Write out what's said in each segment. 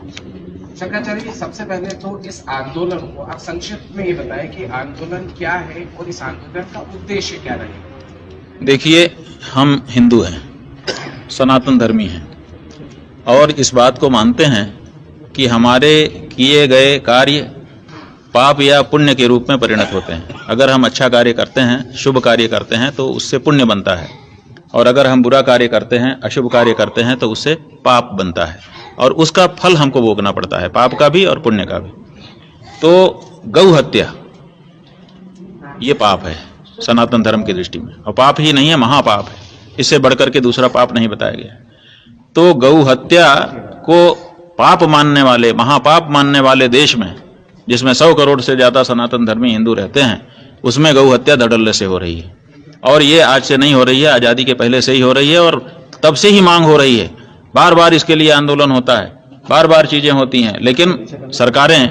शंकराचार्य जी, सबसे पहले तो इस आंदोलन को आप संक्षिप्त में ये बताएं कि आंदोलन क्या है और इस आंदोलन का उद्देश्य क्या रहेगा। देखिए, हम हिंदू हैं, सनातन धर्मी हैं और इस बात को मानते हैं कि हमारे किए गए कार्य पाप या पुण्य के रूप में परिणत होते हैं। अगर हम अच्छा कार्य करते हैं, शुभ कार्य करते हैं तो उससे पुण्य बनता है, और अगर हम बुरा कार्य करते हैं, अशुभ कार्य करते हैं तो उससे पाप बनता है, और उसका फल हमको भोगना पड़ता है, पाप का भी और पुण्य का भी। तो गौ हत्या ये पाप है सनातन धर्म की दृष्टि में, और पाप ही नहीं है, महापाप है। इससे बढ़कर के दूसरा पाप नहीं बताया गया। तो गौ हत्या को पाप मानने वाले, महापाप मानने वाले देश में, जिसमें 100 करोड़ से ज्यादा सनातन धर्मी हिंदू रहते हैं, उसमें गौ हत्या धड़ल्ले से हो रही है। और ये आज से नहीं हो रही है, आजादी के पहले से ही हो रही है, और तब से ही मांग हो रही है। बार बार इसके लिए आंदोलन होता है, बार बार चीजें होती हैं, लेकिन सरकारें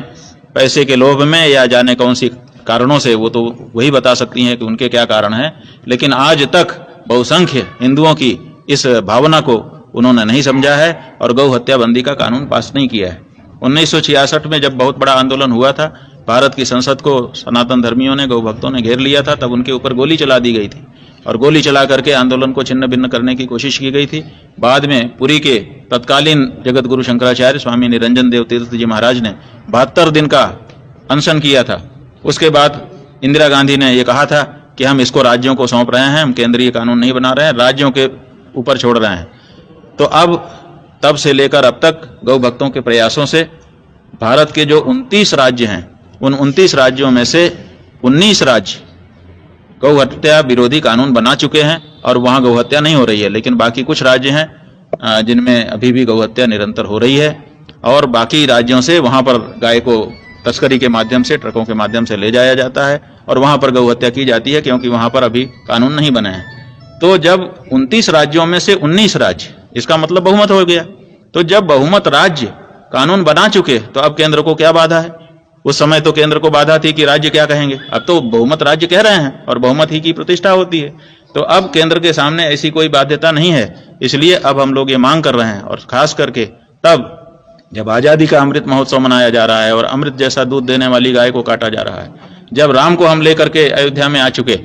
पैसे के लोभ में या जाने कौन सी कारणों से, वो तो वही बता सकती हैं कि उनके क्या कारण हैं, लेकिन आज तक बहुसंख्य हिंदुओं की इस भावना को उन्होंने नहीं समझा है और गौ हत्या बंदी का कानून पास नहीं किया है। 1966 में जब बहुत बड़ा आंदोलन हुआ था, भारत की संसद को सनातन धर्मियों ने, गौ भक्तों ने घेर लिया था, तब उनके ऊपर गोली चला दी गई थी और गोली चला करके आंदोलन को छिन्न भिन्न करने की कोशिश की गई थी। बाद में पुरी के तत्कालीन जगत गुरु शंकराचार्य स्वामी निरंजन देव तीर्थ जी महाराज ने 72 दिन का अनशन किया था। उसके बाद इंदिरा गांधी ने यह कहा था कि हम इसको राज्यों को सौंप रहे हैं, हम केंद्रीय कानून नहीं बना रहे हैं, राज्यों के ऊपर छोड़ रहे हैं। तो अब तब से लेकर अब तक गौ भक्तों के प्रयासों से भारत के जो 29 राज्य हैं, उन 29 राज्यों में से 19 राज्य गौ हत्या विरोधी कानून बना चुके हैं और वहां गौ हत्या नहीं हो रही है। लेकिन बाकी कुछ राज्य हैं जिनमें अभी भी गौ हत्या निरंतर हो रही है, और बाकी राज्यों से वहां पर गाय को तस्करी के माध्यम से, ट्रकों के माध्यम से ले जाया जाता है और वहां पर गौ हत्या की जाती है, क्योंकि वहां पर अभी कानून नहीं बने हैं। तो जब 29 राज्यों में से 19 राज्य, इसका मतलब बहुमत हो गया। तो जब बहुमत राज्य कानून बना चुके, तो अब केंद्र को क्या बाधा है? उस समय तो केंद्र को बाधा थी कि राज्य क्या कहेंगे, अब तो बहुमत राज्य कह रहे हैं और बहुमत ही की प्रतिष्ठा होती है। तो अब केंद्र के सामने ऐसी कोई बाध्यता नहीं है, इसलिए अब हम लोग ये मांग कर रहे हैं। और खास करके तब जब आजादी का अमृत महोत्सव मनाया जा रहा है और अमृत जैसा दूध देने वाली गाय को काटा जा रहा है, जब राम को हम लेकर के अयोध्या में आ चुके,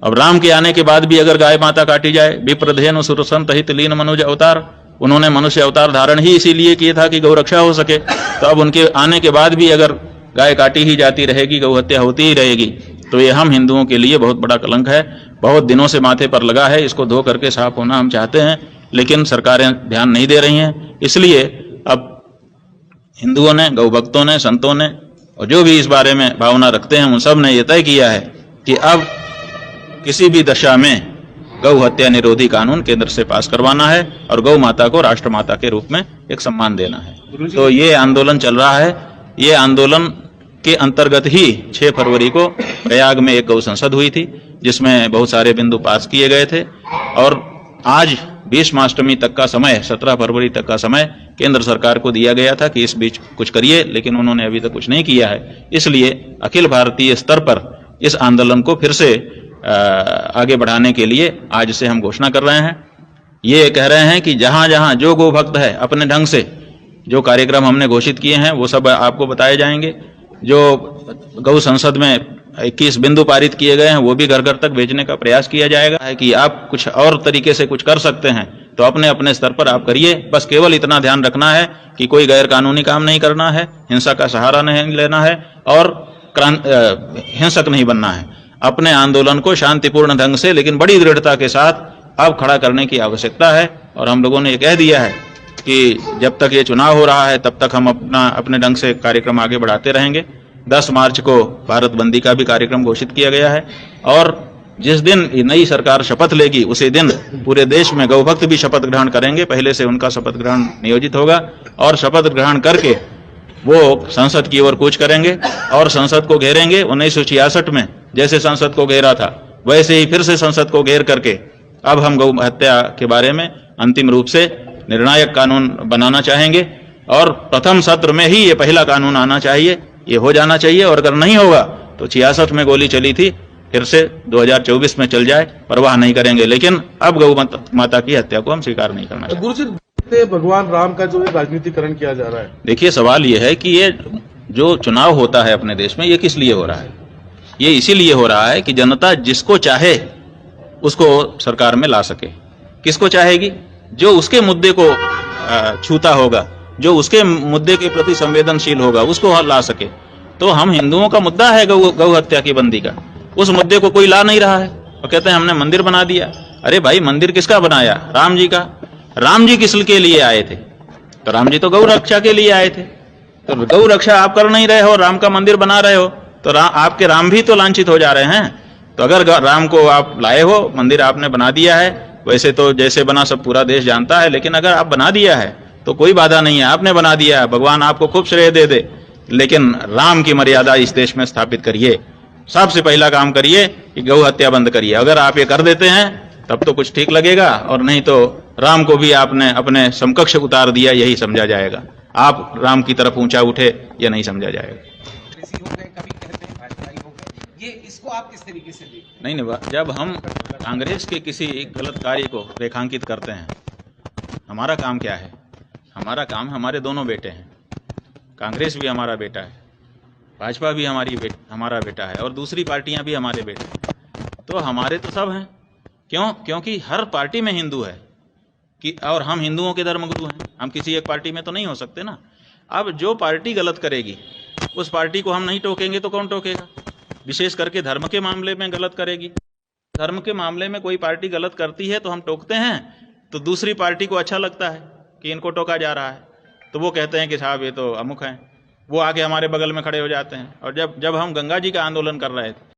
अब राम के आने के बाद भी अगर गाय माता काटी जाए, विप्रधेनु सुरसंत हित लीन मनुज अवतार, उन्होंने मनुष्य अवतार धारण ही इसीलिए किया था कि गौ रक्षा हो सके। तो अब उनके आने के बाद भी अगर गाय काटी ही जाती रहेगी, गौ हत्या होती ही रहेगी, तो ये हम हिंदुओं के लिए बहुत बड़ा कलंक है। बहुत दिनों से माथे पर लगा है, इसको धो करके साफ होना हम चाहते हैं, लेकिन सरकारें ध्यान नहीं दे रही हैं। इसलिए अब हिंदुओं ने, गौ भक्तों ने, संतों ने और जो भी इस बारे में भावना रखते हैं, उन सब ने यह तय किया है कि अब किसी भी दशा में गौ हत्या निरोधी कानून केंद्र से पास करवाना है और गौ माता को राष्ट्रमाता के रूप में एक सम्मान देना है। तो ये आंदोलन चल रहा है। ये आंदोलन के अंतर्गत ही 6 फरवरी को प्रयाग में एक गौ संसद हुई थी, जिसमें बहुत सारे बिंदु पास किए गए थे, और आज भीष्माष्टमी तक का समय, 17 फरवरी तक का समय केंद्र सरकार को दिया गया था कि इस बीच कुछ करिए, लेकिन उन्होंने अभी तक कुछ नहीं किया है। इसलिए अखिल भारतीय स्तर पर इस आंदोलन को फिर से आगे बढ़ाने के लिए आज से हम घोषणा कर रहे हैं। ये कह रहे हैं कि जहां जहां जो गो भक्त है, अपने ढंग से जो कार्यक्रम हमने घोषित किए हैं वो सब आपको बताए जाएंगे। जो गौ संसद में 21 बिंदु पारित किए गए हैं, वो भी घर घर तक भेजने का प्रयास किया जाएगा। है कि आप कुछ और तरीके से कुछ कर सकते हैं तो अपने अपने स्तर पर आप करिए। बस केवल इतना ध्यान रखना है कि कोई गैर कानूनी काम नहीं करना है, हिंसा का सहारा नहीं लेना है और हिंसक नहीं बनना है। अपने आंदोलन को शांतिपूर्ण ढंग से लेकिन बड़ी दृढ़ता के साथ अब खड़ा करने की आवश्यकता है। और हम लोगों ने ये कह दिया है कि जब तक ये चुनाव हो रहा है तब तक हम अपने ढंग से कार्यक्रम आगे बढ़ाते रहेंगे। 10 मार्च को भारत बंदी का भी कार्यक्रम घोषित किया गया है, और जिस दिन नई सरकार शपथ लेगी उसी दिन पूरे देश में गौ भक्त भी शपथ ग्रहण करेंगे। पहले से उनका शपथ ग्रहण नियोजित होगा और शपथ ग्रहण करके वो संसद की ओर कूच करेंगे और संसद को घेरेंगे। 1966 में जैसे संसद को घेरा था वैसे ही फिर से संसद को घेर करके अब हम गौ हत्या के बारे में अंतिम रूप से निर्णायक कानून बनाना चाहेंगे, और प्रथम सत्र में ही ये पहला कानून आना चाहिए, ये हो जाना चाहिए। और अगर नहीं होगा तो 66 में गोली चली थी, फिर से 2024 में चल जाए, परवाह नहीं करेंगे, लेकिन अब गौ माता की हत्या को हम स्वीकार नहीं करना चाहते। सकते भगवान राम का जो राजनीतिकरण किया जा रहा है? देखिए, सवाल ये है कि ये जो चुनाव होता है अपने देश में, ये किस लिए हो रहा है? ये इसीलिए हो रहा है कि जनता जिसको चाहे उसको सरकार में ला सके। किसको चाहेगी? जो उसके मुद्दे को छूता होगा, जो उसके मुद्दे के प्रति संवेदनशील होगा, उसको ला सके। तो हम हिंदुओं का मुद्दा है गौ हत्या की बंदी का, उस मुद्दे को कोई ला नहीं रहा है और कहते हैं हमने मंदिर बना दिया। अरे भाई, मंदिर किसका बनाया? राम जी का। राम जी किस के लिए आए थे? तो राम जी तो गौ रक्षा के लिए आए थे। तो गौ रक्षा आप कर नहीं रहे हो, राम का मंदिर बना रहे हो, तो आपके राम भी तो लांछित हो जा रहे हैं। तो अगर राम को आप लाए हो, मंदिर आपने बना दिया है, वैसे तो जैसे बना सब पूरा देश जानता है, लेकिन अगर आप बना दिया है तो कोई बाधा नहीं है, आपने बना दिया है, भगवान आपको खूब श्रेय दे दे, लेकिन राम की मर्यादा इस देश में स्थापित करिए। सबसे पहला काम करिए कि गौ हत्या बंद करिए। अगर आप ये कर देते हैं तब तो कुछ ठीक लगेगा, और नहीं तो राम को भी आपने अपने समकक्ष उतार दिया, यही समझा जाएगा। आप राम की तरफ ऊंचा उठे, यह नहीं समझा जाएगा। हो गए, कभी कहते हैं भाजपाई हो गए, ये इसको आप किस तरीके से देखते हैं? नहीं, जब हम कांग्रेस के किसी गलत कार्य को रेखांकित करते हैं, हमारा काम क्या है? हमारा काम, हमारे दोनों बेटे हैं, कांग्रेस भी हमारा बेटा है, भाजपा भी हमारा बेटा है, और दूसरी पार्टियां भी हमारे बेटे हैं। तो हमारे तो सब हैं। क्यों? क्योंकि हर पार्टी में हिंदू है कि, और हम हिंदुओं के धर्मगुरु हैं। हम किसी एक पार्टी में तो नहीं हो सकते ना। अब जो पार्टी गलत करेगी उस पार्टी को हम नहीं टोकेंगे तो कौन टोकेगा? विशेष करके धर्म के मामले में गलत करेगी। धर्म के मामले में कोई पार्टी गलत करती है तो हम टोकते हैं, तो दूसरी पार्टी को अच्छा लगता है कि इनको टोका जा रहा है, तो वो कहते हैं कि साहब ये तो अमुक हैं, वो आके हमारे बगल में खड़े हो जाते हैं। और जब हम गंगा जी का आंदोलन कर रहे थे